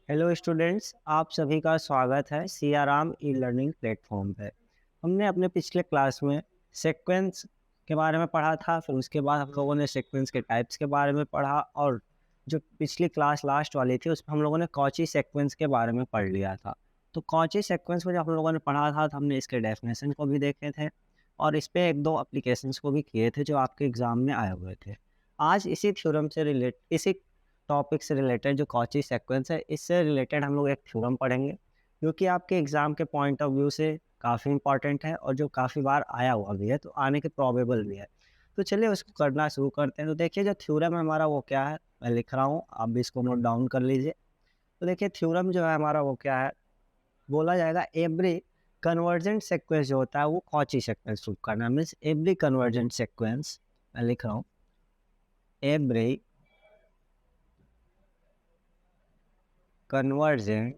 Hello students, आप सभी का स्वागत है सियाराम ई लर्निंग प्लेटफॉर्म पे। हमने अपने पिछले क्लास में सीक्वेंस के बारे में पढ़ा था, फिर उसके बाद हम लोगों ने सीक्वेंस के टाइप्स के बारे में पढ़ा और जो पिछली क्लास लास्ट वाली थी उसमें हम लोगों ने कॉची सीक्वेंस के बारे में पढ़ लिया था। तो कॉची सीक्वेंस को जब हम लोगों ने पढ़ा था तो हमने इसके डेफिनेशन को भी देखे थे और इस पे एक दो एप्लीकेशंस को भी किए थे जो आपके एग्ज़ाम में आए हुए थे। आज इसी टॉपिक से रिलेटेड जो कॉची सीक्वेंस है, इससे रिलेटेड हम लोग एक थ्योरम पढ़ेंगे, जो कि आपके एग्ज़ाम के पॉइंट ऑफ व्यू से काफ़ी इंपॉर्टेंट है और जो काफ़ी बार आया हुआ भी है, तो आने के प्रोबेबल भी है। तो चलिए उसको करना शुरू करते हैं। तो देखिए जो थ्योरम है हमारा वो क्या है, मैं लिख रहा हूँ, आप भी इसको नोट डाउन कर लीजिए। तो देखिए थ्योरम जो है हमारा वो क्या है, बोला जाएगा एवरी कन्वर्जेंट सीक्वेंस जो होता है वो कॉची सीक्वेंस प्रूव करना, मीन्स एवरी कन्वर्जेंट सीक्वेंस, मैं लिख रहा हूँ, every convergent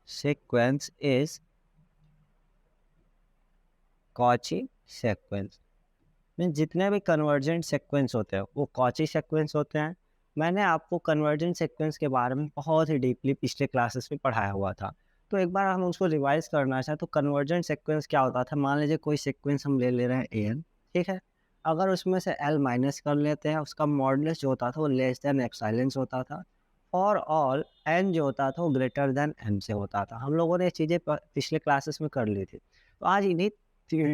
sequence is Cauchy sequence। Mean जितने भी कन्वर्जेंट सीक्वेंस होते हैं वो कॉची सीक्वेंस होते हैं। मैंने आपको कन्वर्जेंट सीक्वेंस के बारे में बहुत ही डीपली पिछले क्लासेस में पढ़ाया हुआ था, तो एक बार हम उसको रिवाइज करना चाहें तो कन्वर्जेंट सीक्वेंस क्या होता था। मान लीजिए कोई सीक्वेंस हम ले रहे हैं एन, ठीक है। अगर उसमें से एल माइनस कर लेते हैं, उसका मॉडुलस जो होता था वो लेस देन एप्सिलॉन होता था, और ऑल एन जो होता था वो ग्रेटर देन एम से होता था। हम लोगों ने ये चीज़ें पिछले क्लासेस में कर ली थी, तो आज इन्हीं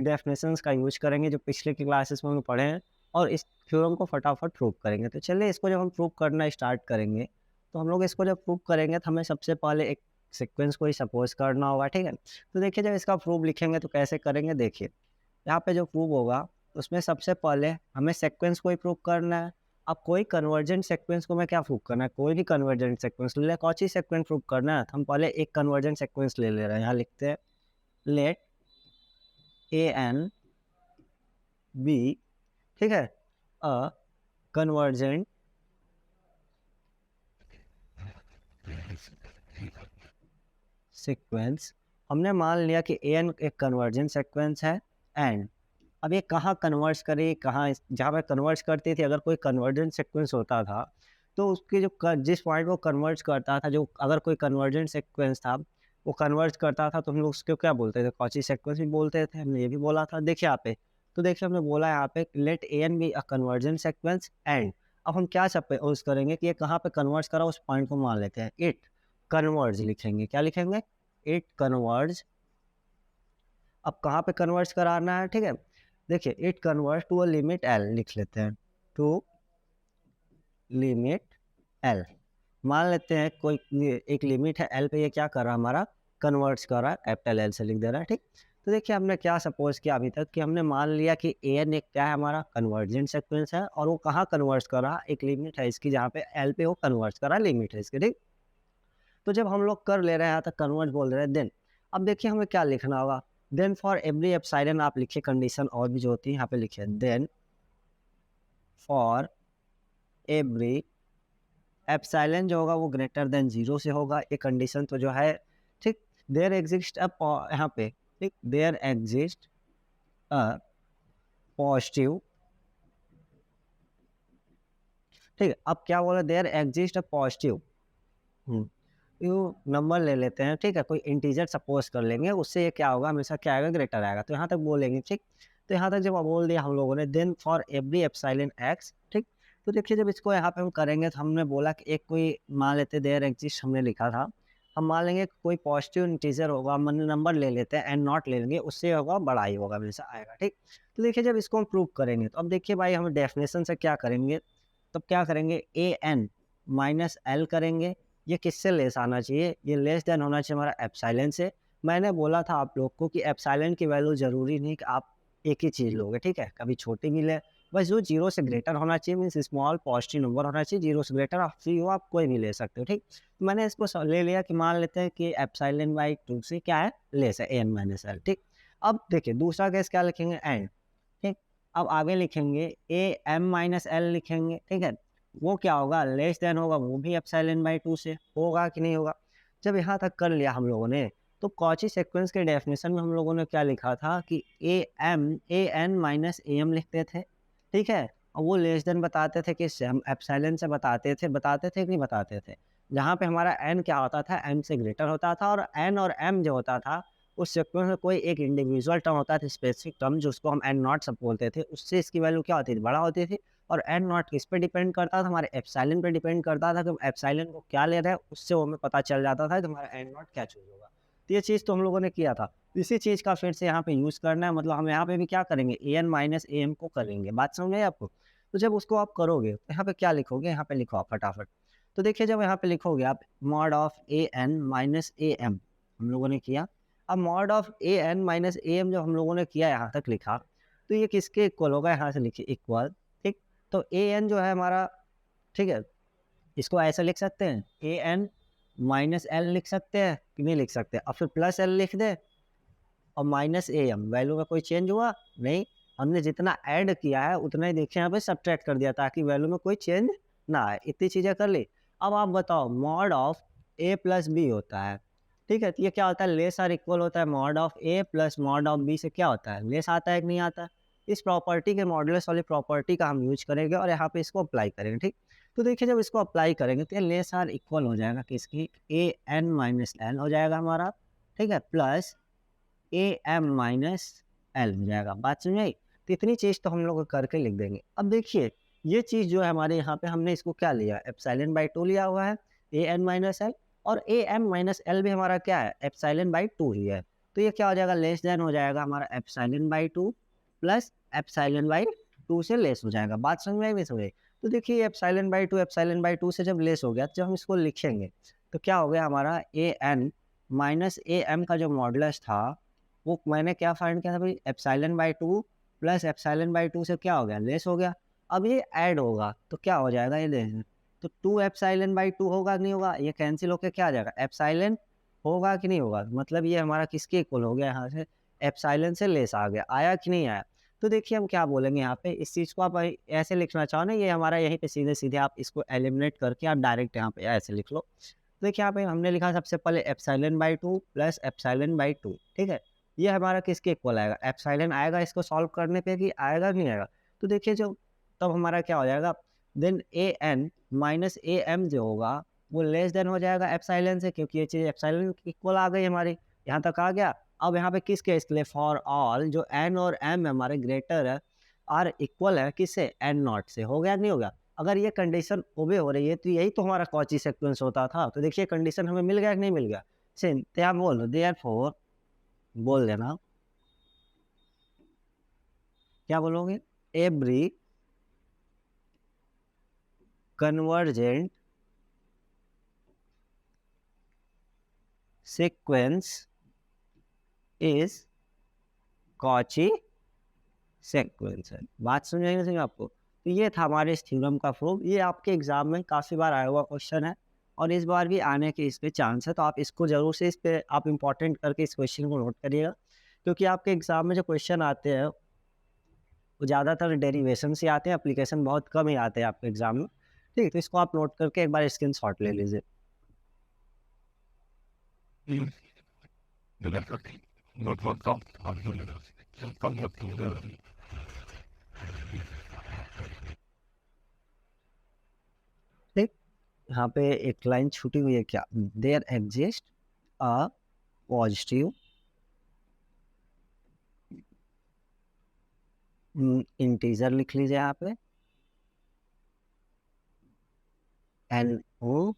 डेफिनेशंस का यूज करेंगे जो पिछले की क्लासेस में हम पढ़े हैं और इस थ्योरम को फटाफट प्रूव करेंगे। तो चलिए इसको जब हम प्रूव करना स्टार्ट करेंगे, तो हम लोग इसको जब प्रूव करेंगे तो हमें सबसे पहले एक सीक्वेंस को ही सपोज करना होगा, ठीक है। तो देखिए जब इसका प्रूव लिखेंगे तो कैसे करेंगे, देखिए यहाँ पे जो प्रूव होगा उसमें सबसे पहले हमें सीक्वेंस को ही प्रूव करना है। अब कोई कन्वर्जेंट सीक्वेंस को मैं क्या प्रूव करना है, कोई भी कन्वर्जेंट सीक्वेंस ले, कौन सी सीक्वेंस प्रूव करना है, तो हम पहले एक कन्वर्जेंट सीक्वेंस ले रहे हैं। यहाँ लिखते हैं लेट ए एन बी, ठीक है, अ कन्वर्जेंट सीक्वेंस। हमने मान लिया कि एन एक कन्वर्जेंट सीक्वेंस है एंड अब ये कहाँ कन्वर्ज करे, कहाँ जहाँ पे कन्वर्ज करती थी, अगर कोई कन्वर्जेंट सीक्वेंस होता था तो उसके जो जिस पॉइंट वो कन्वर्ज करता था, जो अगर कोई कन्वर्जेंट सीक्वेंस था वो कन्वर्ज करता था तो हम लोग उसको क्या बोलते थे, कॉची सीक्वेंस भी बोलते थे। हमने ये भी बोला था, देखिए यहाँ पे, तो देखिए हमने बोला यहाँ पे let a n be a convergent sequence and अब हम क्या सपोज करेंगे कि ये कहाँ पे कन्वर्ज करा, उस पॉइंट को मान लेते हैं, इट कन्वर्ज लिखेंगे। क्या लिखेंगे, इट कन्वर्ज। अब कहाँ पे कन्वर्ज कराना है, ठीक है, देखिए it convert to a limit L लिख लेते हैं, टू लिमिट एल। मान लेते हैं कोई एक लिमिट है एल पे, ये क्या कर रहा है हमारा, कन्वर्ट्स कर रहा है, कैपिटल एल से लिख दे रहा है, ठीक। तो देखिए हमने क्या सपोज किया अभी तक कि हमने मान लिया कि ए एन एक क्या है, हमारा कन्वर्जेंट सीक्वेंस है और वो कहाँ कन्वर्ट्स कर रहा है, एक लिमिट है इसकी जहाँ पे एल पे वो कन्वर्ट्स कर रहा है, लिमिट है इसकी, ठीक। तो जब हम लोग कर ले रहे हैं तो कन्वर्ट बोल रहे हैं देन, अब देखिए हमें क्या लिखना होगा, देन फॉर एवरी एप्सिलॉन, आप लिखिए कंडीशन और भी जो होती है यहाँ पे लिखिए, देन फॉर एवरी एप्सिलॉन जो होगा वो ग्रेटर देन 0 से होगा, ये कंडीशन तो जो है, ठीक। देयर एग्जिस्ट अ, यहाँ पे, ठीक, देयर एग्जिस्ट अ पॉजिटिव, ठीक है। अब क्या बोला, there exist a positive u number ले लेते हैं, ठीक है, कोई इंटीजर सपोज कर लेंगे, उससे ये क्या होगा, हमेशा क्या आएगा, ग्रेटर आएगा। तो यहाँ तक बोलेंगे, ठीक। तो यहाँ तक जब बोल दिया हम लोगों ने, then for every epsilon x, ठीक। तो देखिए जब इसको यहाँ पे हम करेंगे तो हमने बोला कि एक कोई मान लेते देयर एग्जिस्ट हमने लिखा था, हम मान लेंगे कोई पॉजिटिव इंटीजर होगा, मन नंबर ले लेते हैं एंड नॉट ले लेंगे, उससे होगा बड़ा ही होगा, हमेशा आएगा, ठीक। तो देखिए जब इसको हम प्रूव करेंगे तो अब देखिए भाई हम डेफिनेशन से क्या करेंगे, तब क्या करेंगे, ए एन माइनस एल करेंगे। ये किससे लेस आना चाहिए, ये लेस देन होना चाहिए हमारा एप्सिलॉन से। मैंने बोला था आप लोग को कि एप्सिलॉन की वैल्यू ज़रूरी नहीं कि आप एक ही चीज़ लोगे, ठीक है, कभी छोटी भी ले, बस जो 0 से ग्रेटर होना चाहिए, मीन्स स्मॉल पॉजिटिव नंबर होना चाहिए, 0 से ग्रेटर आप फ्री हो, आप कोई भी ले सकते हो, ठीक। तो मैंने इसको ले लिया कि मान लेते हैं कि एप्सिलॉन बाई 2 से क्या है, लेस है, एन माइनस एल, ठीक। अब देखिए दूसरा केस क्या लिखेंगे, एंड, ठीक। अब आगे लिखेंगे ए एम माइनस एल लिखेंगे, ठीक है, वो क्या होगा, लेस देन होगा, वो भी एप्सिलॉन बाई 2 से होगा कि नहीं होगा। जब यहाँ तक कर लिया हम लोगों ने, तो कॉची सीक्वेंस के डेफिनेशन में हम लोगों ने क्या लिखा था कि ए एन माइनस ए एम लिखते थे, ठीक है। और वो लेस देन बताते थे कि हम एप्सिलॉन से बताते थे कि नहीं बताते थे। जहाँ पे हमारा एन क्या होता था, एम से ग्रेटर होता था, और एन और एम जो होता था उस सीक्वेंस में कोई एक इंडिविजुअल टर्म होता था, स्पेसिफिक टर्म, जो उसको हम एन नॉट सब बोलते थे, उससे इसकी वैल्यू क्या होती थी, बड़ा होती थी। और एन नॉट किस पे डिपेंड करता था, हमारे एप्सिलॉन पे डिपेंड करता था कि हम एप्सिलॉन को क्या ले रहे हैं, उससे वो हमें पता चल जाता था कि हमारा एन नॉट क्या चूज होगा। तो ये चीज़ तो हम लोगों ने किया था। इसी चीज़ का फिर से यहाँ पे यूज़ करना है, मतलब हम यहाँ पे भी क्या करेंगे, ए एन माइनस ए एम को करेंगे। बात समझ में आई आपको? तो जब उसको आप करोगे तो यहाँ पे क्या लिखोगे, यहाँ पे लिखो आप फटाफट। तो देखिए जब यहाँ पे लिखोगे आप mod of a n minus a m, हम लोगों ने किया। अब mod of a n minus a m जब हम लोगों ने किया, यहाँ तक लिखा, तो ये किसके इक्वल होगा, यहाँ से लिखिए इक्वल। ठीक, तो ए एन जो है हमारा, ठीक है, इसको ऐसे लिख सकते हैं, ए एन माइनस एल लिख सकते हैं कि नहीं लिख सकते, और फिर प्लस एल लिख दे, और माइनस ए एम, वैल्यू में कोई चेंज हुआ नहीं, हमने जितना ऐड किया है उतना ही देखिए यहाँ पे सब्ट्रैक्ट कर दिया ताकि वैल्यू में कोई चेंज ना आए। इतनी चीज़ें कर ली। अब आप बताओ, mod of a plus b होता है, ठीक है, तो ये क्या होता है, लेस आर इक्वल होता है mod of a plus mod of b से क्या होता है, लेस आता है कि नहीं आता है। इस प्रॉपर्टी के मॉडुलस वाली प्रॉपर्टी का हम यूज करेंगे और यहाँ पे इसको अप्लाई करेंगे। ठीक, तो देखिए जब इसको अप्लाई करेंगे तो ये लेस आर इक्वल हो जाएगा किसकी, ए एन माइनस एल हो जाएगा हमारा, ठीक है, plus a m minus L हो जाएगा। बात समझ आई? तो इतनी चीज़ तो हम लोग करके लिख देंगे। अब देखिए ये चीज़ जो है हमारे यहाँ पे, हमने इसको क्या लिया, एप्सिलॉन बाई 2 लिया हुआ है, ए एन माइनस एल, और ए एम माइनस एल भी हमारा क्या है, एप्सिलॉन बाई 2 ही है। तो ये क्या हो जाएगा, लेस देन हो जाएगा हमारा epsilon by 2 plus epsilon by 2 से लेस हो जाएगा। बात समझ में आई? नहीं समझ आई? तो देखिए एप्सिलॉन बाई 2 से जब लेस हो गया, जब हम इसको लिखेंगे तो क्या हो गया हमारा, ए एन माइनस ए एम का जो मॉडुलस था वो मैंने क्या फाइंड किया था भाई, epsilon by 2 plus epsilon by 2 से क्या हो गया, लेस हो गया। अब ये ऐड होगा तो क्या हो जाएगा, ये लेस, तो 2 एप्सिलॉन बाई 2 होगा कि नहीं होगा, ये कैंसिल होकर क्या आ जाएगा, एप्सिलॉन होगा कि नहीं होगा, मतलब ये हमारा किसके इक्वल हो गया, यहाँ से एप्सिलॉन से लेस आ गया, आया कि नहीं आया। तो देखिए हम क्या बोलेंगे यहाँ पे, इस चीज़ को आप ऐसे लिखना चाहो ना, ये हमारा यहीं पे सीधे सीधे आप इसको एलिमिनेट करके आप डायरेक्ट यहाँ पे ऐसे लिख लो। देखिए यहाँ पे हमने लिखा सबसे पहले epsilon by 2 plus epsilon by 2, ठीक है, ये हमारा किसके इक्वल आएगा, एप्सिलॉन आएगा इसको सॉल्व करने पे कि आएगा नहीं आएगा। तो देखिए जो तब हमारा क्या हो जाएगा, then a n minus a m जो होगा वो लेस देन हो जाएगा एप्सिलॉन से, क्योंकि ये चीज़ एप्सिलॉन की इक्वल आ गई हमारी, यहाँ तक आ गया। अब यहाँ पे किस केस के लिए, फॉर ऑल जो एन और एम हमारे ग्रेटर है, आर इक्वल है किससे, एन नॉट से, हो गया नहीं होगा। अगर ये कंडीशन ओबे हो रही है तो यही तो हमारा कॉची सीक्वेंस होता था। तो देखिए कंडीशन हमें मिल गया कि नहीं मिल गया। सेम तो आप बोल दो, देयरफॉर, बोल देना, क्या बोलोगे, every convergent sequence is Cauchy sequence है। बात समझ आई नहीं आपको? तो ये था हमारे इस थ्योरम का प्रूफ। ये आपके एग्जाम में काफ़ी बार आया हुआ क्वेश्चन है और इस बार भी आने के इस पे चांस है, तो आप इसको जरूर से इस पे आप इंपॉर्टेंट करके इस क्वेश्चन को नोट करिएगा, क्योंकि आपके एग्जाम में जो क्वेश्चन आते हैं वो ज़्यादातर डेरिवेशन से आते हैं, एप्लीकेशन बहुत कम ही आते हैं आपके एग्जाम में। ठीक है, तो इसको आप नोट करके एक बार स्क्रीनशॉट ले लीजिए। ठीक, यहाँ पे एक लाइन छूटी हुई है क्या, there exist a positive integer लिख लीजिए यहाँ पे, एन ओ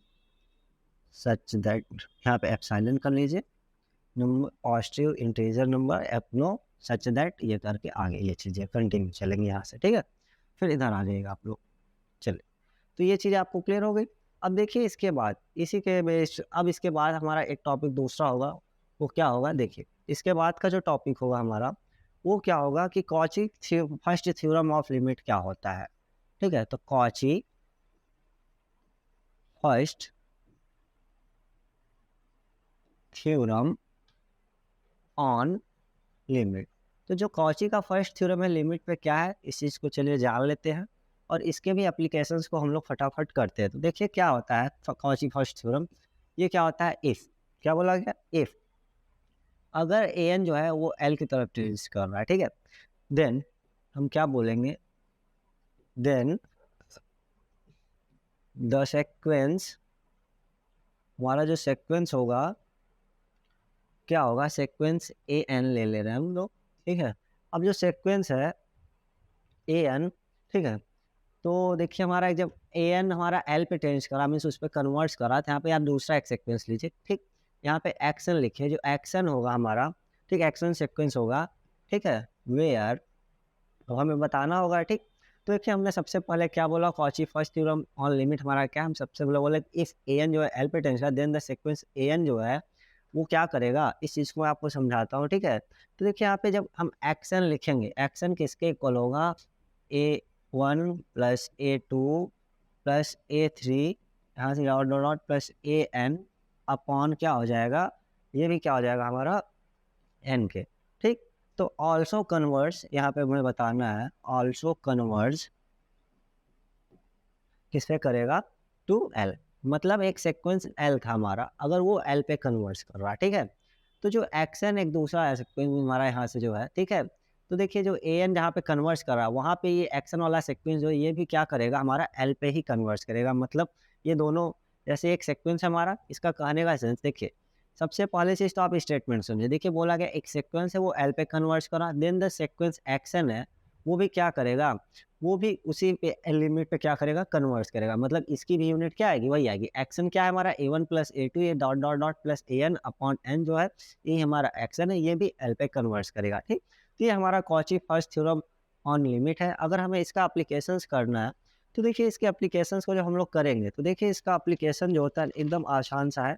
सच दैट, यहाँ पे एप्सिलॉन कर लीजिए, नंबर पॉजिटिव इंटीजर नंबर एपनो सच दैट, ये करके आगे ये चीज़ें कंटिन्यू चलेंगी यहाँ से। ठीक है, फिर इधर आ जाएगा आप लोग। चले, तो ये चीज़ आपको क्लियर हो गई। अब देखिए इसके बाद इसी के बेस्ड, अब इसके बाद हमारा एक टॉपिक दूसरा होगा, वो क्या होगा, देखिए इसके बाद का जो टॉपिक होगा हमारा वो क्या होगा कि Cauchy first theorem of limit क्या होता है। ठीक है, तो Cauchy first theorem on limit. तो जो कॉची का फर्स्ट थ्योरम है लिमिट पे क्या है, इस चीज़ को चलिए जान लेते हैं और इसके भी एप्लीकेशंस को हम लोग फटाफट करते हैं। तो देखिए क्या होता है कॉची फर्स्ट थ्योरम, ये क्या होता है, इफ़, क्या बोला गया, इफ़ अगर ए एन जो है वो एल की तरफ टेंड्स कर रहा है, ठीक है, देन हम क्या बोलेंगे, देन द सेक्वेंस, हमारा जो सेक्वेंस होगा क्या होगा, सेक्वेंस ए एन ले रहे हैं हम लोग, ठीक है। अब जो सेक्वेंस है ए एन, ठीक है, तो देखिए हमारा जब ए एन हमारा एल पे टेंस करा, मीन्स उस पर कन्वर्ट्स करा, तो यहाँ पे आप दूसरा एक सेक्वेंस लीजिए, ठीक। यहाँ पे एक्शन लिखिए, जो एक्शन होगा हमारा, ठीक, एक्शन सेक्वेंस होगा, ठीक है, वेयर, तो हमें बताना होगा, ठीक। तो देखिए हमने सबसे पहले क्या बोला, Cauchy first theorem on limit हमारा क्या, हम सबसे पहले बोले इफ ए एन जो है एल पे टेंस करा, then the sequence a n जो है वो क्या करेगा, इस चीज़ को मैं आपको समझाता हूँ, ठीक है। तो देखिए यहाँ पे जब हम एक्शन लिखेंगे, एक्शन किसके इक्वल होगा, A1 plus A2 plus A3, यहाँ से dot dot dot plus AN upon क्या हो जाएगा, ये भी क्या हो जाएगा हमारा N के, ठीक। तो ऑल्सो कन्वर्स, यहाँ पे हमें बताना है, ऑल्सो कन्वर्स किस पे करेगा, टू L, मतलब एक सेक्वेंस L था हमारा, अगर वो L पे कन्वर्स कर रहा है, ठीक है। तो जो एक्शन एक दूसरा है सेक्वेंस हमारा यहाँ से जो है, ठीक है। तो देखिए जो ए एन जहाँ पे कन्वर्स कर रहा है, वहाँ पे ये एक्शन वाला सेक्वेंस जो है ये भी क्या करेगा, हमारा एल पे ही कन्वर्स करेगा, मतलब ये दोनों जैसे एक सेक्वेंस है हमारा, इसका कहने का सेंस देखिए, सबसे पहले चीज़ तो आप स्टेटमेंट समझे, देखिए बोला गया एक सेक्वेंस है वो एल पे कन्वर्स करा, देन द सेक्वेंस एक्शन है वो भी क्या करेगा, वो भी उसी पे लिमिट पे क्या करेगा, कन्वर्स करेगा, मतलब इसकी भी यूनिट क्या आएगी, वही आएगी। एक्शन क्या है हमारा, A1 प्लस A2, ये dot dot dot plus AN upon N जो है ये हमारा एक्शन है, ये भी L पे कन्वर्स करेगा, ठीक। तो ये हमारा Cauchy first theorem on limit है। अगर हमें इसका अप्लीकेशंस करना है तो देखिए इसके अप्लीकेशंस को जो हम लोग करेंगे, तो देखिए इसका अप्लीकेशन जो होता है एकदम आसान सा है,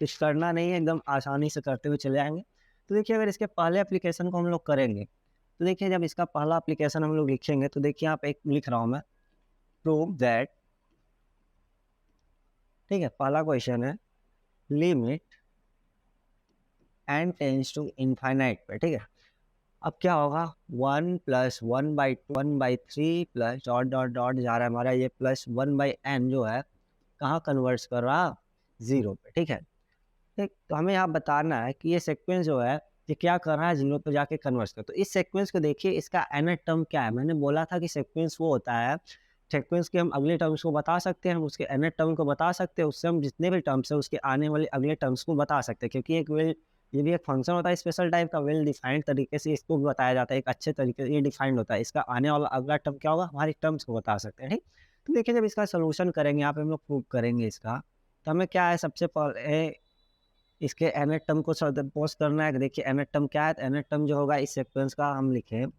कुछ करना नहीं है, एकदम आसानी से करते हुए चले जाएंगे। तो देखिए अगर इसके पहले एप्लीकेशन को हम लोग करेंगे, तो देखिए जब इसका पहला एप्लीकेशन हम लोग लिखेंगे, तो देखिए आप एक लिख रहा हूँ मैं, प्रूव दैट, ठीक है, पहला क्वेश्चन है limit n tends to infinite पे, ठीक है। अब क्या होगा, 1 plus 1/3 plus dot dot dot जा रहा है हमारा ये प्लस 1/n जो है कहाँ कन्वर्ट्स कर रहा, 0 पे, ठीक है। ठीक, तो हमें यहाँ बताना है कि ये सीक्वेंस जो है ये क्या कर रहा है, 0 पे जाके कन्वर्ट कर। तो इस सीक्वेंस को देखिए, इसका nth टर्म क्या है, मैंने बोला था कि सीक्वेंस वो होता है, सीक्वेंस के हम अगले टर्म्स को बता सकते हैं, हम उसके nth टर्म को बता सकते हैं, उससे हम जितने भी टर्म्स है उसके आने वाले अगले टर्म्स को बता सकते हैं, क्योंकि एक वेल, ये भी एक फंक्शन होता है स्पेशल टाइप का, वेल डिफाइंड तरीके से इसको भी बताया जाता है, एक अच्छे तरीके से ये डिफाइंड होता है, इसका आने वाला अगला टर्म क्या होगा, हमारी टर्म्स को बता सकते हैं, ठीक। तो देखिए जब इसका सोल्यूशन करेंगे, यहाँ पे हम लोग प्रूव करेंगे इसका, तो हमें क्या है, सबसे पहले इसके nth टर्म को सपोज करना है। देखिए nth टर्म क्या है, nth टर्म जो होगा इस सीक्वेंस का हम लिखें,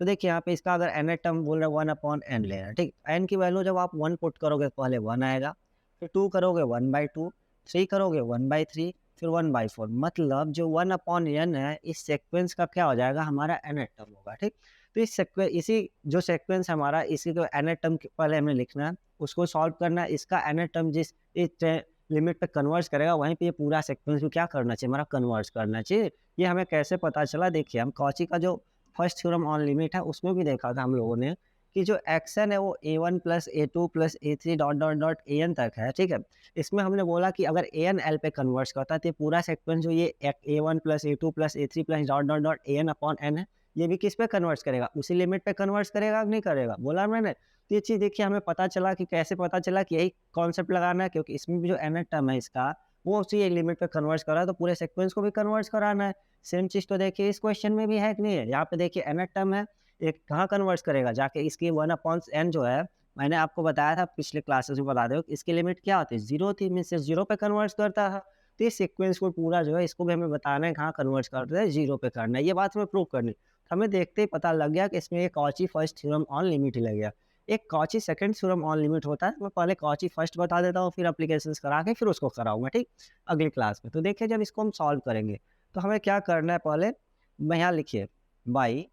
तो देखिए यहाँ पे इसका अगर nth टर्म बोल रहे हैं 1/n ले रहा है, ठीक। n की वैल्यू जब आप 1 पुट करोगे तो पहले 1 आएगा, फिर 2 करोगे 1/2, 3 करोगे 1/3, फिर 1/4, मतलब जो 1/n है इस सीक्वेंस का क्या हो जाएगा, हमारा nth टर्म होगा, ठीक। तो इस सीक्वेंस, इसी जो सीक्वेंस है हमारा, इसी को nth टर्म पहले हमें लिखना है, उसको सॉल्व करना है, इसका nth टर्म जिस इस लिमिट पे कन्वर्ट करेगा, वहीं पे ये पूरा सीक्वेंस भी क्या करना चाहिए, हमारा कन्वर्ट करना चाहिए। ये हमें कैसे पता चला, देखिए हम कॉची का जो फर्स्ट थ्योरम ऑन लिमिट है उसमें भी देखा था हम लोगों ने कि जो एक्शन है वो A1 plus A2 plus A3 dot dot dot AN तक है, ठीक है। इसमें हमने बोला कि अगर AN L पे कन्वर्ट करता है तो ये पूरा सीक्वेंस जो ये A1 plus A2 plus A3 plus dot dot dot AN upon N है, ये भी किस पे कन्वर्ट करेगा, उसी लिमिट पे कन्वर्ट करेगा, नहीं करेगा, बोला मैंने। तो ये चीज़ देखिए हमें पता चला कि कैसे पता चला कि यही कॉन्सेप्ट लगाना है, क्योंकि इसमें भी जो nth टर्म है इसका वो उसी लिमिट पे कन्वर्ट कर रहा है, तो पूरे सीक्वेंस को भी कन्वर्ट कराना है। सेम चीज़ तो देखिए इस क्वेश्चन में भी है कि नहीं है, यहाँ पे देखिए nth टर्म है, एक कहाँ कन्वर्ट करेगा, जाके इसकी 1/n जो है, मैंने आपको बताया था पिछले क्लासेस में, बता दो इसकी लिमिट क्या होती है, 0 थी, मीन्स 0 पे कन्वर्ट करता है। तो इस सीक्वेंस को पूरा जो है इसको भी हमें बताना है कहाँ कन्वर्ट करते हैं, 0 पे करना है, ये बात हमें प्रूव करनी। हमें देखते ही पता लग गया कि इसमें एक Cauchy first theorem on limit ही लग गया। एक Cauchy second theorem on limit होता है, मैं पहले कॉची फर्स्ट बता देता हूँ, फिर एप्लीकेशंस करा के फिर उसको कराऊंगा, ठीक, अगली क्लास में। तो देखिए जब इसको हम सॉल्व करेंगे तो हमें क्या करना है, पहले मैं यहाँ लिखिए by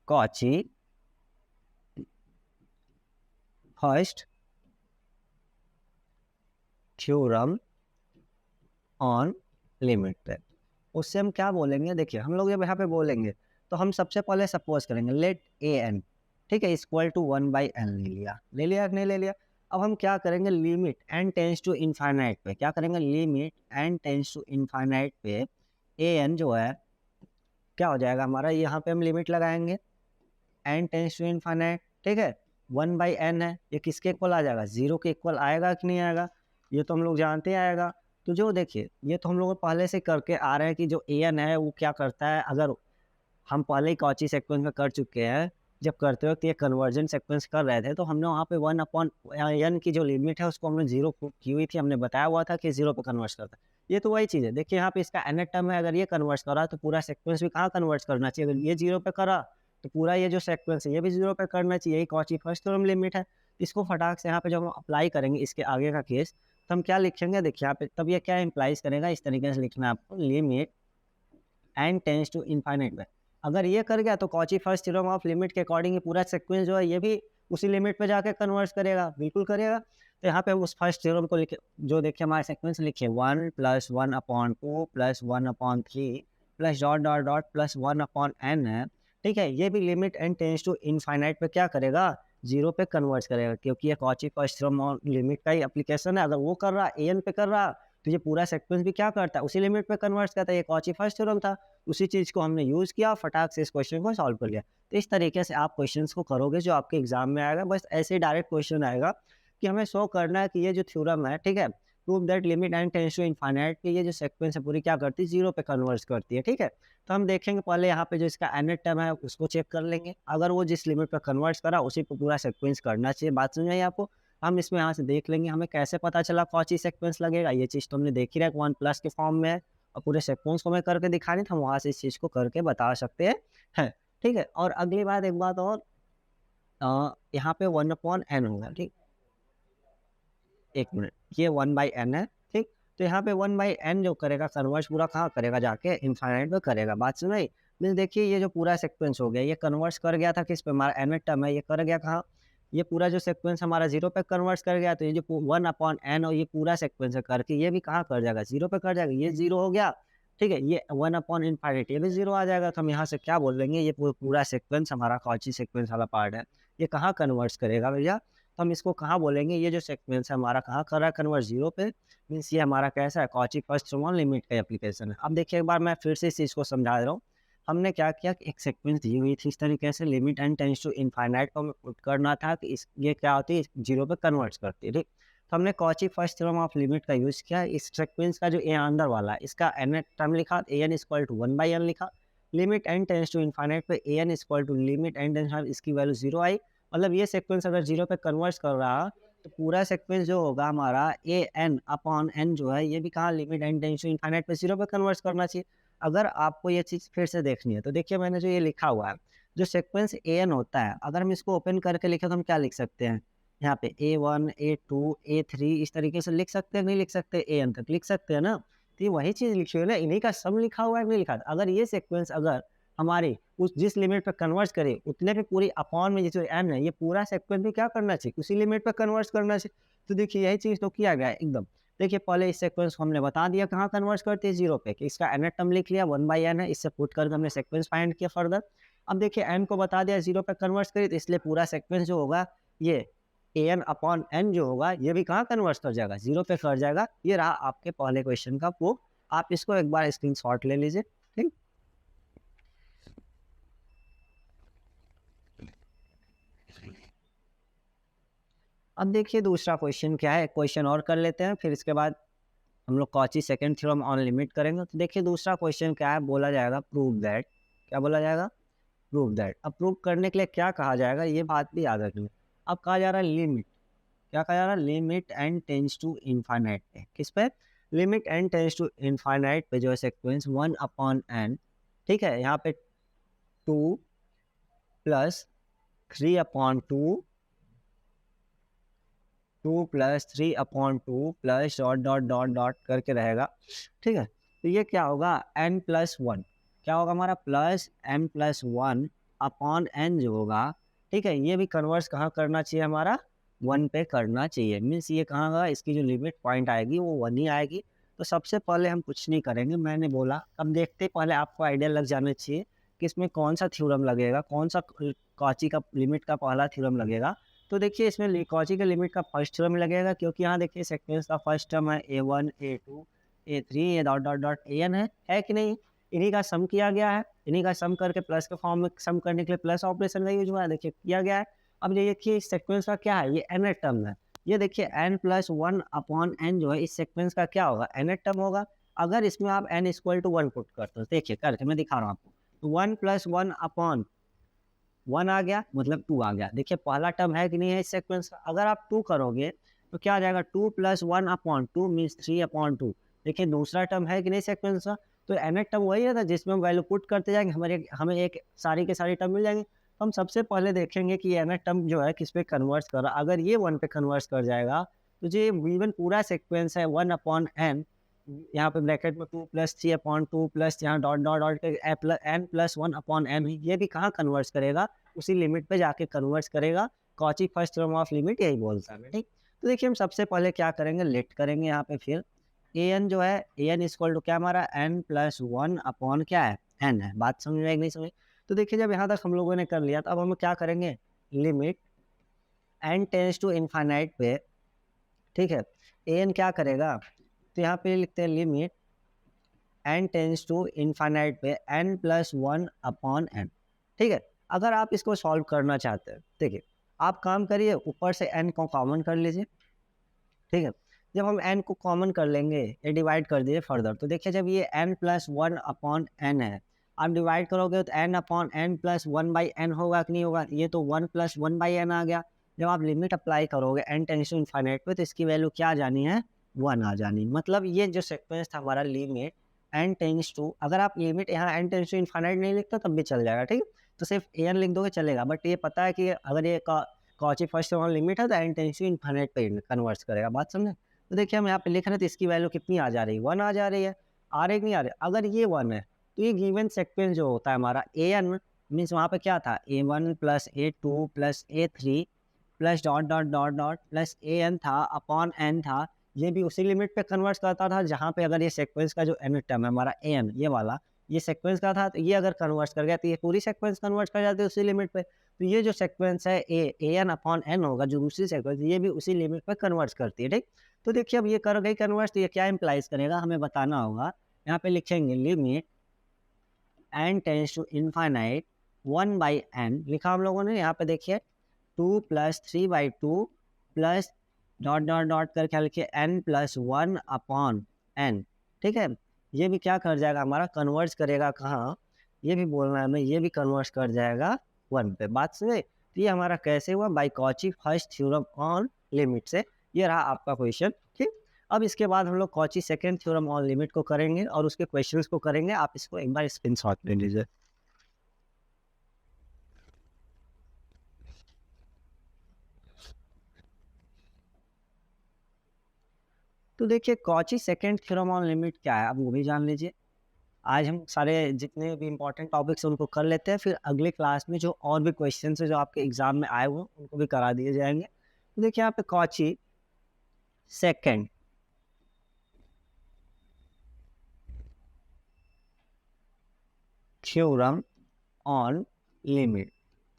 Cauchy first theorem on limit पे, उससे हम क्या बोलेंगे, देखिए हम लोग जब यहाँ पे बोलेंगे तो हम सबसे पहले सपोज करेंगे लेट AN, ठीक है, इक्वल टू 1/n ले लिया कि नहीं ले लिया। अब हम क्या करेंगे, limit n tends to infinite पे क्या करेंगे, limit n tends to infinite पे AN जो है क्या हो जाएगा हमारा, यहाँ पे हम लिमिट लगाएंगे एन टेंस टू इनफाइनाइट, ठीक है, 1/n है, ये किसके इक्वल आ जाएगा, 0 के इक्वल आएगा कि नहीं आएगा, ये तो हम लोग जानते हैं आएगा। तो जो देखिए ये तो हम लोग पहले से करके आ रहे हैं कि जो an है वो क्या करता है, अगर हम पहले ही कॉची सीक्वेंस में कर चुके हैं, जब करते वक्त ये कन्वर्जन सीक्वेंस कर रहे थे तो हमने वहाँ पे 1/n की जो लिमिट है उसको हमने 0 की हुई थी, हमने बताया हुआ था कि 0 पे कन्वर्ट करता है। ये तो वही चीज़ है, देखिए यहाँ पे इसका nth टर्म है, अगर ये कन्वर्ट कर रहा है तो पूरा सीक्वेंस भी कहाँ कन्वर्ट करना चाहिए, अगर ये 0 पे करा तो पूरा ये जो सीक्वेंस है ये भी 0 पे करना चाहिए, यही कॉची फर्स्ट थ्योरम लिमिट है। इसको फटाक से यहाँ पे जब हम अप्लाई करेंगे इसके आगे का केस, तो हम क्या लिखेंगे, देखिए यहाँ पे तब ये क्या इम्प्लाइज करेगा, इस तरीके से लिखना है आपको, limit n tends to infinite में। अगर ये कर गया तो Cauchy first theorem of limit के अकॉर्डिंग ये पूरा सीक्वेंस जो है ये भी उसी लिमिट पे जाके कन्वर्ट करेगा, बिल्कुल करेगा। तो यहाँ पे हम उस फर्स्ट थ्योरम को लिखे, जो देखिए हमारे सीक्वेंस लिखे 1 + 1/2 + 1/3 plus dot dot dot plus 1/n है, ठीक है। ये भी limit n tends to infinite पे क्या करेगा, 0 पे कन्वर्ट करेगा, क्योंकि ये कॉची फर्स्ट थ्योरम और लिमिट का ही एप्लीकेशन है। अगर वो कर रहा है an पे कर रहा तो ये पूरा सीक्वेंस भी क्या करता है, उसी लिमिट पे कन्वर्ट करता है। ये कॉची फर्स्ट थ्योरम था, उसी चीज़ को हमने यूज़ किया, फटाक से इस क्वेश्चन को सॉल्व कर लिया। तो इस तरीके से आप क्वेश्चंस को करोगे जो आपके एग्जाम में आएगा, बस ऐसे ही डायरेक्ट क्वेश्चन आएगा कि हमें शो करना है कि ये जो थ्योरम है, ठीक है, prove that limit n tends to infinite की ये जो सीक्वेंस है पूरी क्या करती है, 0 पे कन्वर्ट करती है, ठीक है। तो हम देखेंगे पहले यहाँ पे जो इसका nth टर्म है उसको चेक कर लेंगे, अगर वो जिस लिमिट पे कन्वर्ट करा उसी पे पूरा सीक्वेंस करना चाहिए। बात समझ आई आपको। हम इसमें यहाँ से देख लेंगे हमें कैसे पता चला कौन-सी सीक्वेंस लगेगा, ये चीज़ तो हमने देख ही रहा है 1 प्लस के फॉर्म में है, और पूरे सीक्वेंस को हमें करके दिखानी था, हम वहाँ से इस चीज़ को करके बता सकते हैं, ठीक है। और अगली बात, एक बात और, यहाँ पे 1/n होगा, ठीक। 1 मिनट, ये 1/n है, ठीक। तो यहाँ पे 1/n जो करेगा कन्वर्ट पूरा कहाँ करेगा, जाके इनफाइनाइट में करेगा। बात समझ आई। मीन्स देखिए ये जो पूरा सीक्वेंस हो गया ये कन्वर्ट कर गया था किस पे, हमारा nth टर्म है, ये कर गया कहाँ, ये पूरा जो सीक्वेंस हमारा 0 पे कन्वर्ट कर गया। तो ये जो 1/n और ये पूरा सीक्वेंस है करके ये भी कहाँ कर जाएगा, 0 पे कर जाएगा। ये 0 हो गया, ठीक है। ये 1/∞ ये भी 0 आ जाएगा। तो हम यहाँ से क्या बोल देंगे, ये पूरा सीक्वेंस हमारा कॉची सीक्वेंस वाला पार्ट है, ये कहाँ कन्वर्ट करेगा भैया, तो हम इसको कहाँ बोलेंगे, ये जो सीक्वेंस है हमारा कहाँ कर रहा है कन्वर्ट, 0 पे। मीन्स ये हमारा कैसा है, कॉची फर्स्ट थ्योरम लिमिट का एप्लीकेशन है। अब देखिए एक बार मैं फिर से इस चीज़ को समझा दे रहा हूँ। हमने क्या किया कि एक सीक्वेंस दी हुई थी इस तरीके से, limit n tends to infinite को हमें पुट करना था कि इस ये क्या होती है, 0 पे कन्वर्ट करती है, ठीक। तो हमने Cauchy first theorem of limit का यूज़ किया, इस सीक्वेंस का जो ए अंदर वाला है इसका nth टर्म लिखा, an = 1/n लिखा, limit n tends to infinite पे an = limit n tends to इसकी वैल्यू 0 आई। मतलब ये सीक्वेंस अगर 0 पे कन्वर्ट कर रहा तो पूरा सीक्वेंस जो होगा हमारा an/n जो है ये भी कहाँ, limit n tends to infinite पे 0 पे कन्वर्ट करना चाहिए। अगर आपको ये चीज़ फिर से देखनी है तो देखिए मैंने जो ये लिखा हुआ है, जो सीक्वेंस an होता है, अगर हम इसको ओपन करके लिखें तो हम क्या लिख सकते हैं, यहाँ पे a1 a2 a3 इस तरीके से लिख सकते हैं, नहीं लिख सकते, an तक लिख सकते हैं ना। तो ये वही चीज़ लिखी हुई है ना, इन्हीं का सम लिखा हुआ है, नहीं लिखा। अगर ये सीक्वेंस अगर हमारी उस जिस लिमिट पे कन्वर्ट करे उतने पे पूरी अपॉन में जो n है ये पूरा सीक्वेंस भी क्या करना चाहिए, उसी लिमिट पे कन्वर्ट करना चाहिए। तो देखिए यही चीज़ तो किया गया है एकदम। देखिए पहले इस सीक्वेंस को हमने बता दिया कहाँ कन्वर्ट करते हैं, 0 पे, कि इसका nth टर्म लिख लिया 1/n है, इससे पुट करके हमने सीक्वेंस फाइंड किया फर्दर। अब देखिए n को बता दिया 0 पे कन्वर्ट करिए, तो इसलिए पूरा सीक्वेंस जो होगा ये an/n जो होगा ये भी कहाँ कन्वर्ट कर जाएगा, 0 पे कर जाएगा। ये रहा आपके पहले क्वेश्चन का प्रूफ। आप इसको एक बार स्क्रीनशॉट ले लीजिए, ठीक। अब देखिए दूसरा क्वेश्चन क्या है, क्वेश्चन और कर लेते हैं, फिर इसके बाद हम लोग Cauchy second theorem on limit करेंगे। तो देखिए दूसरा क्वेश्चन क्या है, बोला जाएगा प्रूव दैट, क्या बोला जाएगा, प्रूव दैट। अब प्रूव करने के लिए क्या कहा जाएगा, ये बात भी याद रखनी है। अब कहा जा रहा है लिमिट, क्या कहा जा रहा है, limit n tends to infinite पे, किस पे, limit n tends to infinite पे जो है सीक्वेंस 1/n, ठीक है। यहाँ पे 2 + 3/2 2 + 3/2 plus dot dot dot dot करके रहेगा, ठीक है। तो ये क्या होगा, n+1, क्या होगा हमारा, प्लस m+1/n जो होगा, ठीक है। ये भी कन्वर्स कहाँ करना चाहिए हमारा, 1 पे करना चाहिए। मीन्स ये कहाँ होगा, इसकी जो लिमिट पॉइंट आएगी वो 1 ही आएगी। तो सबसे पहले हम कुछ नहीं करेंगे, मैंने बोला अब देखते पहले आपको आइडिया लग जाना चाहिए कि इसमें कौन सा थ्योरम लगेगा, कौन सा कॉची का लिमिट का पहला थ्योरम लगेगा। तो देखिए इसमें कॉची के लिमिट का फर्स्ट टर्म लगेगा, क्योंकि यहाँ देखिए सीक्वेंस का फर्स्ट टर्म है a1 a2 a3 ये डॉट डॉट डॉट an है कि नहीं, इन्हीं का सम किया गया है, इन्हीं का सम करके प्लस के फॉर्म में सम करने के लिए प्लस ऑपरेशन का यूज हुआ है, देखिए किया गया है। अब ये देखिए इस सीक्वेंस का क्या है, ये n टर्म है। ये देखिए n+1/n जो है इस सीक्वेंस का क्या होगा, n टर्म होगा। अगर इसमें आप n = 1 पुट करते हो, देखिए करके मैं दिखा रहा हूँ आपको, तो 1+1/1 आ गया, मतलब 2 आ गया। देखिए पहला टर्म है कि नहीं है इस सीक्वेंस का, अगर आप 2 करोगे तो क्या आ जाएगा, 2+1/2 मीन्स 3/2। देखिए दूसरा टर्म है कि नहीं सीक्वेंस का, तो nth टर्म वही है ना जिसमें हम वैल्यू पुट करते जाएंगे, हमें एक सारी के सारी टर्म मिल जाएंगे। तो हम सबसे पहले देखेंगे कि nth टर्म जो है किस पे कन्वर्ट कर रहा है। अगर ये 1 पे कन्वर्ट कर जाएगा तो जो गिवन पूरा सीक्वेंस है 1/n, यहाँ पे ब्रैकेट में 2+3/2 प्लस यहाँ डॉट डॉट डॉट n+1/n, ये भी कहाँ कन्वर्ट करेगा, उसी लिमिट पे जाके कन्वर्ट करेगा। Cauchy first theorem of limit यही बोलता है, ठीक। तो देखिए हम सबसे पहले क्या करेंगे, लेट करेंगे यहाँ पे, फिर an जो है an = क्या हमारा n+1 क्या है, n है। बात समझ में आई नहीं समझ? तो देखिए जब यहाँ तक हम लोगों ने कर लिया तो अब हम क्या करेंगे, limit n tends to infinite पे, ठीक है, an क्या करेगा, तो यहाँ पे लिखते हैं limit n tends to infinite पे n+1/n, ठीक है। अगर आप इसको सॉल्व करना चाहते हैं, देखिए आप काम करिए, ऊपर से n को कॉमन कर लीजिए, ठीक है। जब हम n को कॉमन कर लेंगे, ये डिवाइड कर दीजिए फर्दर, तो देखिए जब ये n+1/n है, आप डिवाइड करोगे तो n/n+1/n होगा कि नहीं होगा, ये तो 1+1/n आ गया। जब आप लिमिट अप्लाई करोगे n टेंड्स टू इनफाइनाइट पे, तो इसकी वैल्यू क्या आ जानी है, 1 आ जानी। मतलब ये जो सीक्वेंस था हमारा लिमिट n टेंड्स टू, अगर आप लिमिट यहाँ n टेंड्स टू इनफाइनाइट नहीं लिखते तब भी चल जाएगा, ठीक है, तो सिर्फ an लिख दोगे चलेगा। बट ये पता है कि अगर ये कॉची फर्स्ट थ्योरम लिमिट है तो n टेंड्स टू इनफाइनाइट पे कन्वर्ट करेगा। बात समझे? तो देखिए हम यहाँ पे लिख रहे हैं तो इसकी वैल्यू कितनी आ जा रही है, 1 आ जा रही है। आ रही कि नहीं आ रही? अगर ये 1 है तो ये गिवन सीक्वेंस जो होता है हमारा an मीन्स वहाँ पे क्या था, a1 + a2 + a3 plus dot dot dot dot plus an था अपॉन n था, ये भी उसी लिमिट पे कन्वर्ट करता था जहाँ पे अगर ये सीक्वेंस का जो n टर्म है हमारा an, ये वाला ये सीक्वेंस का था, तो ये अगर कन्वर्ट कर गया तो ये पूरी सीक्वेंस कन्वर्ट कर जाती है उसी लिमिट पे। तो ये जो सीक्वेंस है an/n होगा, जो दूसरी सीक्वेंस ये भी उसी लिमिट पे कन्वर्ट करती है, ठीक। तो देखिए अब ये कर गई कन्वर्ट, तो ये क्या इम्प्लाइज करेगा, हमें बताना होगा। यहाँ पे लिखेंगे limit n tends to infinite 1/n लिखा हम लोगों ने। यहाँ पे देखिए 2 + 3/2 प्लस डॉट डॉट डॉट करके लिखिए n+1/n, ठीक है। ये भी क्या कर जाएगा हमारा, कन्वर्ट करेगा कहाँ, ये भी बोलना है हमें, ये भी कन्वर्ट कर जाएगा 1 पे। बात सुने? तो ये हमारा कैसे हुआ, by Cauchy first theorem on limit से। ये रहा आपका क्वेश्चन, ठीक। अब इसके बाद हम लोग Cauchy second theorem on limit को करेंगे और उसके क्वेश्चंस को करेंगे। आप इसको एक बार स्क्रीनशॉट ले लीजिए। तो देखिए Cauchy second theorem on limit क्या है, अब वो भी जान लीजिए। आज हम सारे जितने भी इंपॉर्टेंट टॉपिक्स हैं उनको कर लेते हैं, फिर अगले क्लास में जो और भी क्वेश्चंस है जो आपके एग्जाम में आए हुए हैं उनको भी करा दिए जाएंगे। तो देखिए यहाँ पे Cauchy second theorem on limit,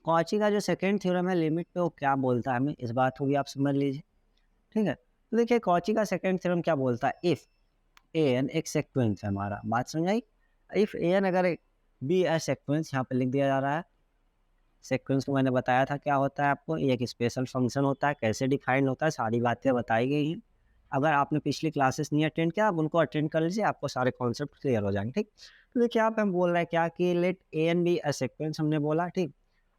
Cauchy का जो सेकेंड थ्योरम है लिमिट पे, वो क्या बोलता है हमें, इस बात को भी आप समझ लीजिए, ठीक है। तो देखिए कॉची का सेकेंड थ्योरम क्या बोलता है, इफ an एक सीक्वेंस है हमारा, बात समझ आई। इफ an अगर बी ए सीक्वेंस, यहाँ पे लिख दिया जा रहा है। सीक्वेंस को मैंने बताया था क्या होता है आपको, ये एक स्पेशल फंक्शन होता है, कैसे डिफाइन होता है, सारी बातें बताई गई हैं। अगर आपने पिछली क्लासेस नहीं अटेंड किया, आप उनको अटेंड कर लीजिए, आपको सारे कॉन्सेप्ट क्लियर हो जाएंगे, ठीक। तो देखिए यहाँ पे हम बोल रहे हैं क्या कि let an be a sequence, हमने बोला, ठीक,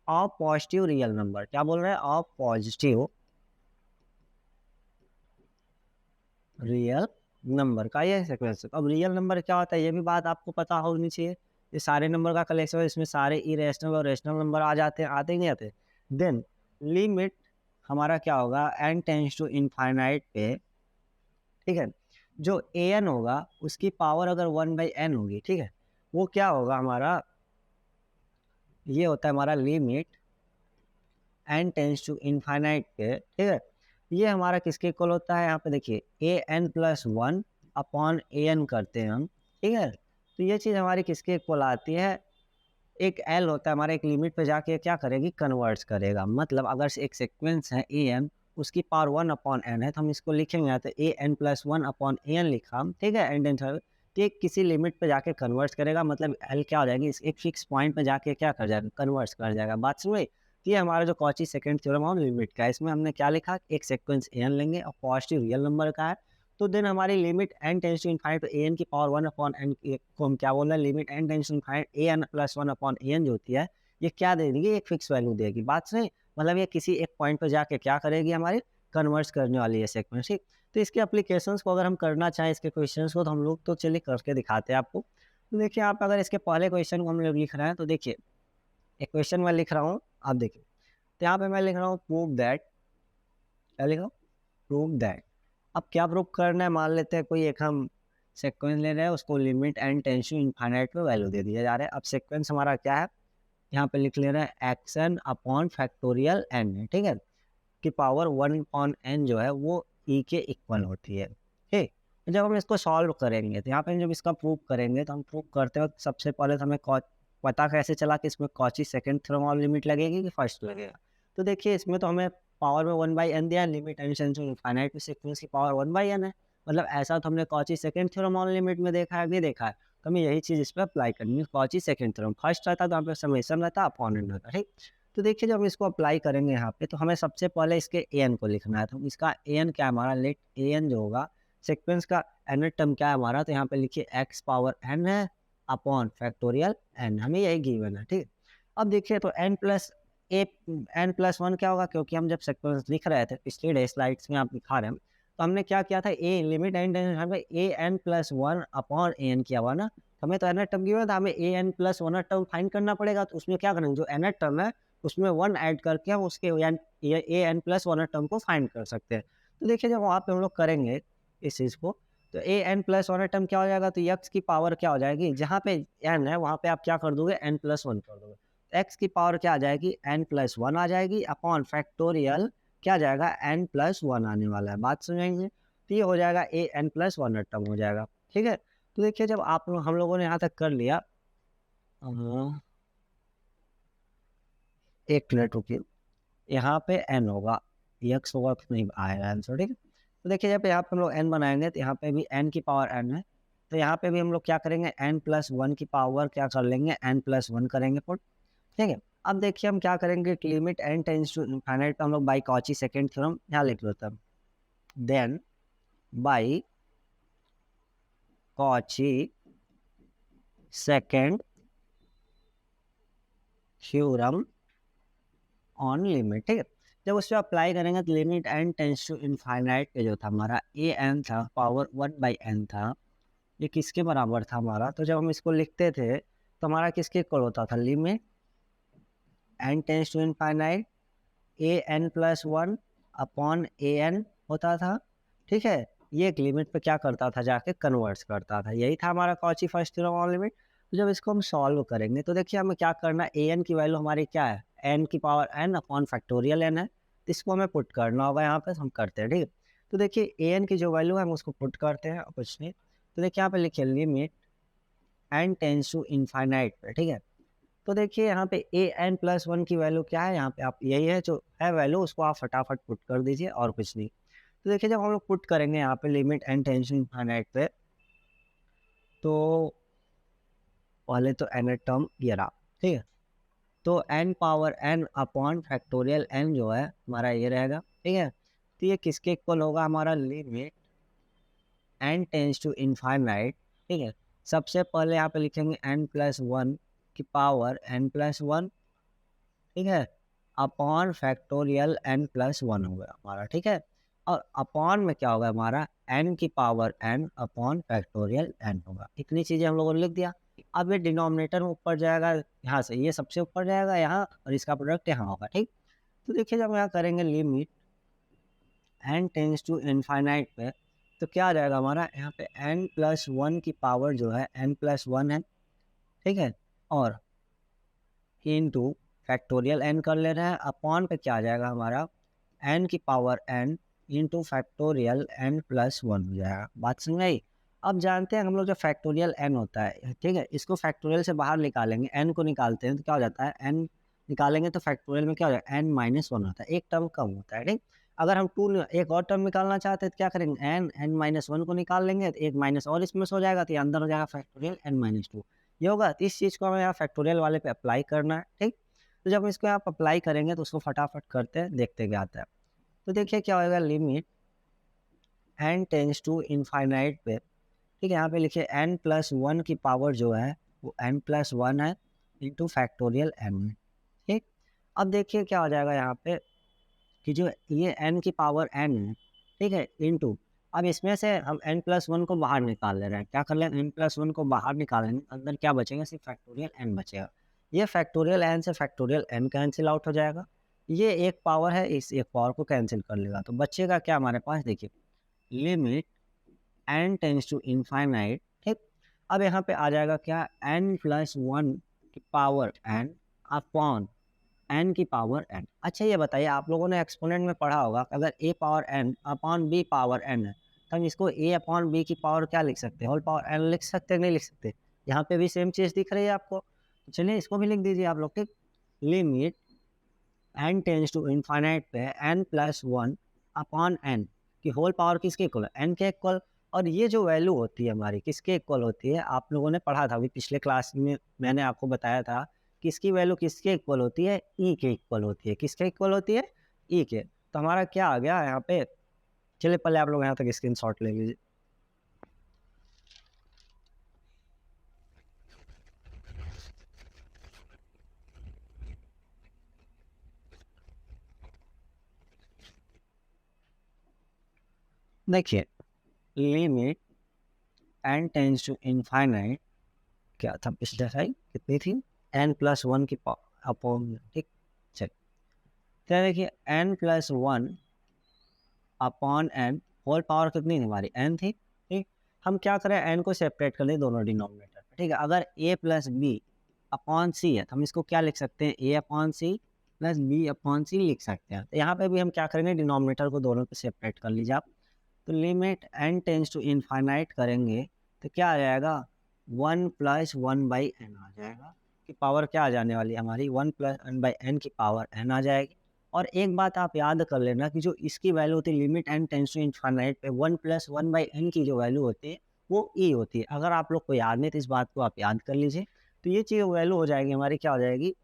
ऑफ पॉजिटिव रियल नंबर। क्या बोल रहे हैं, ऑफ पॉजिटिव रियल नंबर का ये सीक्वेंस। अब रियल नंबर क्या होता है ये भी बात आपको पता होनी चाहिए। ये सारे नंबर का कलेक्शन है, इसमें सारे इरेशनल और रेशनल नंबर आ जाते हैं, आते नहीं आते। देन लिमिट हमारा क्या होगा, n टेंड्स टू इनफाइनाइट पे, ठीक है, जो an होगा उसकी पावर अगर 1/n होगी, ठीक है, वो क्या होगा हमारा, ये होता है हमारा limit n tends to infinite पे, ठीक है। ये हमारा किसके इक्वल होता है, यहाँ पे देखिए an+1/an करते हैं हम, ठीक है। तो ये चीज़ हमारी किसके इक्वल आती है, एक l होता है हमारा, एक लिमिट पे जाके क्या करेगी, कन्वर्ट्स करेगा। मतलब अगर एक सीक्वेंस है an, उसकी पावर 1/n है, तो हम इसको लिखेंगे यहाँ, तो an+1/an लिखा, ठीक है, एंड तो ये किसी लिमिट पे जाके कन्वर्ट्स करेगा, मतलब l क्या हो जाएगी, एक फिक्स पॉइंट पे जाके क्या कर जाएगा, कन्वर्ट्स कर जाएगा। बात सुन रही? तो ये हमारा जो Cauchy second theorem on limit का है, इसमें हमने क्या लिखा, एक सीक्वेंस एन लेंगे और पॉजिटिव रियल नंबर का है, तो देन हमारी limit n tends to infinite तो an की पावर 1 अपॉन n को हम क्या बोल रहे हैं, limit n tends to infinite an plus 1 upon an जो होती है, ये क्या दे देगी, एक फिक्स वैल्यू देगी। बात सही, मतलब ये किसी एक पॉइंट पर जाके क्या करेगी, हमारी कन्वर्ट करने वाली है सीक्वेंस, ठीक। तो इसके एप्लीकेशंस को अगर हम करना चाहें, इसके क्वेश्चंस को, तो हम लोग तो चलिए करके दिखाते हैं आपको। तो देखिए आप अगर इसके पहले क्वेश्चन को हम लोग लिख रहे हैं, तो देखिए एक क्वेश्चन मैं लिख रहा हूँ, आप देखिए, तो यहाँ पे मैं लिख रहा हूँ प्रूव दैट, क्या लिखा, प्रूव दैट। अब क्या प्रूव करना है, मान लेते हैं कोई एक हम सीक्वेंस ले रहे हैं, उसको limit n tends to infinite पे वैल्यू दे दिया जा रहा है। अब सीक्वेंस हमारा क्या है, यहाँ पे लिख ले रहे हैं xn अपॉन फैक्टोरियल n है, ठीक है, की पावर 1 अपॉन n जो है वो e के इक्वल होती है, ठीक। जब हम इसको सॉल्व करेंगे, तो यहाँ पे जब इसका प्रूव करेंगे, तो हम प्रूव करते वक्त सबसे पहले तो हमें पता कैसे चला कि इसमें Cauchy second theorem of limit लगेगी कि फर्स्ट लगेगा। तो देखिए इसमें तो हमें पावर में 1/n दिया है, limit n tends to infinite sequence की पावर 1/n है, मतलब ऐसा तो हमने Cauchy second theorem of limit में देखा है, नहीं देखा है, तो हमें यही चीज़ इस पर अप्लाई करनी है। कौची सेकंड थ्योरम फर्स्ट रहता तो यहाँ पे समेशन रहता, अपॉन n रहता, ठीक। तो देखिए जब हम इसको अप्लाई करेंगे यहाँ पे, तो हमें सबसे पहले इसके an को लिखना है, तो इसका an क्या है हमारा, लेट an जो होगा सीक्वेंस का nth टर्म क्या है हमारा, तो यहाँ पे लिखिए x पावर n है अपॉन फैक्टोरियल n, हमें यही गिवन है, ठीक। अब देखिए तो n प्लस 1 क्या होगा, क्योंकि हम जब सीक्वेंस लिख रहे थे पिछले डे स्लाइड्स में आप दिखा रहे हैं, तो हमने क्या किया था, a लिमिट n हमें an प्लस 1 अपॉन an किया हुआ ना, हमें तो nth टर्म गिवन था, हमें an प्लस 1 टर्म फाइंड करना पड़ेगा। तो उसमें क्या करेंगे, जो nth टर्म है उसमें 1 ऐड करके हम उसके an प्लस 1 टर्म को फाइंड कर सकते हैं। तो देखिए जब वहाँ पे हम लोग करेंगे इस चीज़ को, तो an प्लस 1 टर्म क्या हो जाएगा, तो x की पावर क्या हो जाएगी, जहाँ पे n है वहाँ पे आप क्या कर दोगे, n प्लस 1 कर दोगे, x की पावर क्या आ जाएगी, n प्लस 1 आ जाएगी अपॉन फैक्टोरियल क्या आ जाएगा, n प्लस 1 आने वाला है। बात समझेंगे, तो ये हो जाएगा an प्लस 1 टर्म हो जाएगा, ठीक है। तो देखिए जब हम लोगों ने यहाँ तक कर लिया, एक मिनट रुकिए, यहाँ पे n होगा, x होगा तो नहीं आएगा आंसर, ठीक है। तो देखिए जब यहाँ पे हम लोग n बनाएंगे, तो यहाँ पे भी n की पावर n है, तो यहाँ पे भी हम लोग क्या करेंगे, n प्लस 1 की पावर क्या कर लेंगे, n प्लस 1 करेंगे पुट, ठीक है। अब देखिए हम क्या करेंगे, limit n tends to infinite पे हम लोग बाई कॉची सेकंड थ्योरम यहाँ लिख लेते हैं, then by Cauchy second theorem on limit, ठीक है। जब उस पर अप्लाई करेंगे तो limit n tends to infinite पे जो था हमारा an था पावर 1/n था, ये किसके बराबर था हमारा, तो जब हम इसको लिखते थे तो हमारा किसके इक्वल होता था, limit n tends to infinite an plus 1 upon an होता था, ठीक है। ये एक लिमिट पे क्या करता था, जाके कन्वर्ट्स करता था, यही था हमारा Cauchy first theorem on limit. तो जब इसको हम सॉल्व करेंगे, तो देखिए हमें क्या करना है, an की वैल्यू हमारी क्या है, n की power n upon factorial n है, तो इसको हमें पुट करना होगा यहाँ पे, हम करते हैं, ठीक है। तो देखिए an की जो वैल्यू है हम उसको पुट करते हैं, कुछ नहीं, तो देखिए यहाँ पे लिखिए limit n tends to infinite पे, ठीक है। तो देखिए यहाँ पे an प्लस 1 की वैल्यू क्या है, यहाँ पे आप यही है जो है वैल्यू, उसको आप फटाफट पुट कर दीजिए और कुछ नहीं। तो देखिए जब हम लोग पुट करेंगे यहाँ पे limit n tends to infinite पे, तो पहले तो n टर्म ये रहा, ठीक है, तो n power n upon factorial n जो है हमारा ये रहेगा, ठीक है। तो ये किसके इक्वल होगा, हमारा limit n tends to infinite, ठीक है। सबसे पहले यहाँ पे लिखेंगे n प्लस 1 की पावर n प्लस 1, ठीक है, अपॉन फैक्टोरियल n प्लस 1 होगा हमारा, ठीक है। और अपॉन में क्या होगा हमारा, n की power n upon factorial n होगा। इतनी चीज़ें हम लोगों ने लिख दिया। अब ये डिनोमिनेटर में ऊपर जाएगा, यहाँ से ये सबसे ऊपर जाएगा यहाँ, और इसका प्रोडक्ट यहाँ होगा, ठीक। तो देखिए जब यहाँ करेंगे limit n tends to infinite पे, तो क्या आ जाएगा हमारा, यहाँ पे n प्लस 1 की पावर जो है n प्लस 1 है, ठीक है, और इनटू फैक्टोरियल n कर ले रहे हैं, अपॉन पे क्या आ जाएगा हमारा, n की power n into factorial n plus 1 हो जाएगा। बात समझ आई। अब जानते हैं हम लोग जो फैक्टोरियल n होता है, ठीक है, इसको फैक्टोरियल से बाहर निकालेंगे, n को निकालते हैं तो क्या हो जाता है, n निकालेंगे तो फैक्टोरियल में क्या हो जाएगा, n माइनस 1 होता है, एक टर्म कम होता है, ठीक। अगर हम एक और टर्म निकालना चाहते हैं तो क्या करेंगे, n माइनस 1 को निकाल लेंगे, तो एक माइनस और इसमें से हो जाएगा, तो ये अंदर हो जाएगा फैक्टोरियल n माइनस 2, ये होगा। तो इस चीज़ को हमें यहाँ फैक्टोरियल वाले पे अप्लाई करना है, ठीक। तो जब इसको आप अप्लाई करेंगे तो उसको फटाफट करते हैं, देखते क्या आता है। तो देखिए क्या होगा, limit n tends to infinite पे, ठीक है, यहाँ पे लिखिए n+1 की पावर जो है वो n+1 है इंटू फैक्टोरियल n है, ठीक। अब देखिए क्या हो जाएगा यहाँ पे कि जो ये n की पावर n है, ठीक है, इंटू, अब इसमें से हम n+1 को बाहर निकाल ले रहे हैं। क्या कर लें, n+1 को बाहर निकालेंगे, अंदर क्या बचेगा, सिर्फ फैक्टोरियल n बचेगा। ये फैक्टोरियल n से फैक्टोरियल n कैंसिल आउट हो जाएगा। ये एक पावर है, इस एक पावर को कैंसिल कर लेगा, तो बचेगा क्या हमारे पास, देखिए limit n tends to infinite, ठीक। अब यहाँ पे आ जाएगा क्या, n+1 की पावर n अपॉन n की पावर n। अच्छा ये बताइए, आप लोगों ने एक्सपोनेंट में पढ़ा होगा, अगर a power n upon b power n है, तो हम इसको a अपॉन b की पावर क्या लिख सकते हैं, होल पावर n लिख सकते हैं, नहीं लिख सकते। यहाँ पे भी सेम चीज़ दिख रही है आपको, तो चलिए इसको भी लिख दीजिए आप लोग, ठीक। Limit n tends to infinite पे n+1 अपॉन n की होल पावर किसके इक्वल है, n के इक्वल। और ये जो वैल्यू होती है हमारी किसके इक्वल होती है, आप लोगों ने पढ़ा था अभी पिछले क्लास में, मैंने आपको बताया था कि इसकी वैल्यू किसके इक्वल होती है, ई के इक्वल होती है। किसके इक्वल होती है, ई के। तो हमारा क्या आ गया यहाँ पे, चलिए पहले आप लोग यहाँ तक स्क्रीनशॉट ले लीजिए। देखिए limit n tends to infinite, क्या था पिछले साइड कितनी थी, n+1 की अपॉन, ठीक। चलिए तो देखिए n+1 upon n whole power कितनी थी हमारी, n थी, ठीक। हम क्या करें, n को सेपरेट कर दें दोनों डिनोमिनेटर पे, ठीक है। अगर a+b अपॉन c है तो हम इसको क्या लिख सकते हैं, a upon c plus b upon c लिख सकते हैं। तो यहाँ पे भी हम क्या करेंगे, डिनोमिनेटर को दोनों पे सेपरेट कर लीजिए आप। तो limit n tends to infinite करेंगे तो क्या आ जाएगा, 1+1/n आ जाएगा, कि पावर क्या आ जाने वाली है हमारी, 1+1/n की पावर n आ जाएगी। और एक बात आप याद कर लेना कि जो इसकी वैल्यू होती है limit n tends to infinite पे 1+1/n की जो वैल्यू होती है वो e होती है। अगर आप लोग को याद नहीं तो इस बात को आप याद कर लीजिए। तो ये चीज़ वैल्यू हो जाएगी हमारी, क्या हो जाएगी,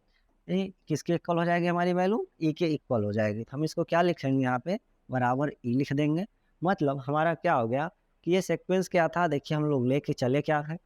किसके इक्वल हो जाएगी हमारी वैल्यू, ई के इक्वल हो जाएगी। तो हम इसको क्या लिखेंगे यहाँ पे, बराबर ई लिख देंगे। मतलब हमारा क्या हो गया कि ये सीक्वेंस क्या था, देखिए हम लोग लेके चले क्या है,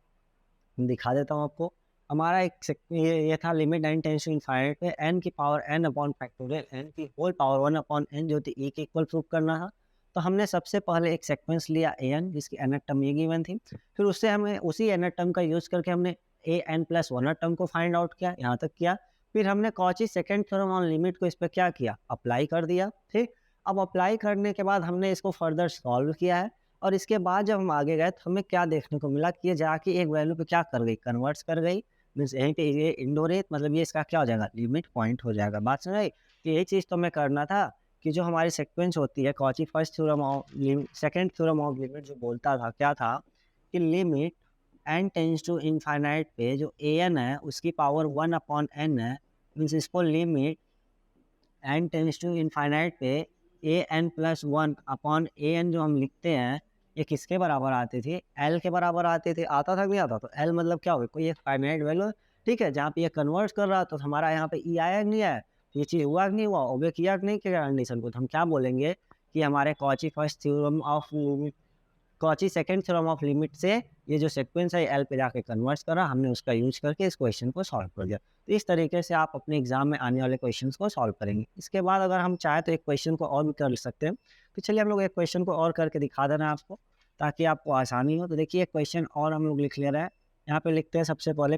दिखा देता हूँ आपको। हमारा ये था limit n tends to infinite पे n की power n upon factorial n की होल पावर 1 अपॉन n जो थी e के इक्वल प्रूव करना था। तो हमने सबसे पहले एक सीक्वेंस लिया an जिसकी nth टर्म ये गिवन थी, फिर उससे हमें उसी nth टर्म का यूज़ करके हमने an+1 टर्म को फाइंड आउट किया, यहाँ तक किया। फिर हमने Cauchy second theorem on limit को इस पर क्या किया, अप्लाई कर दिया, ठीक। अब अप्लाई करने के बाद हमने इसको फर्दर सॉल्व किया है, और इसके बाद जब हम आगे गए तो हमें क्या देखने को मिला कि ये जाके एक वैल्यू पे क्या कर गई, कन्वर्ट्स कर गई। मीन्स यहीं पे ये इंडोरेट, मतलब ये इसका क्या हो जाएगा, लिमिट पॉइंट हो जाएगा। बात समझ आई, कि यही चीज़ तो मैं करना था कि जो हमारी सीक्वेंस होती है Cauchy first theorem of second theorem of limit जो बोलता था क्या था कि limit n tends to infinite पे जो an है उसकी पावर 1 अपॉन n है, मीन्स इसको limit n tends to infinite पे an+1 अपॉन an जो हम लिखते हैं ये किसके बराबर आती थी, L के बराबर आती थी। आता था कि नहीं आता, तो L मतलब क्या होगा, कोई एक फाइनाइट वैल्यू, ठीक है, जहाँ पे ये कन्वर्ट कर रहा तो हमारा यहाँ पे ई आया कि नहीं आया, ये चीज़ हुआ कि नहीं हुआ, ओबे किया कि नहीं किया कंडीशन को। तो हम क्या बोलेंगे कि हमारे Cauchy first theorem of limit, Cauchy second theorem of limit से ये जो सीक्वेंस है एल पे जाके कन्वर्ट करा, हमने उसका यूज करके इस क्वेश्चन को सॉल्व कर दिया। तो इस तरीके से आप अपने एग्जाम में आने वाले क्वेश्चंस को सॉल्व करेंगे। इसके बाद अगर हम चाहें तो एक क्वेश्चन को और भी कर सकते हैं। तो चलिए हम लोग एक क्वेश्चन को और करके दिखा देना आपको ताकि आपको आसानी हो। तो देखिए एक क्वेश्चन और हम लोग लिख ले रहे हैं। यहाँ पे लिखते हैं सबसे पहले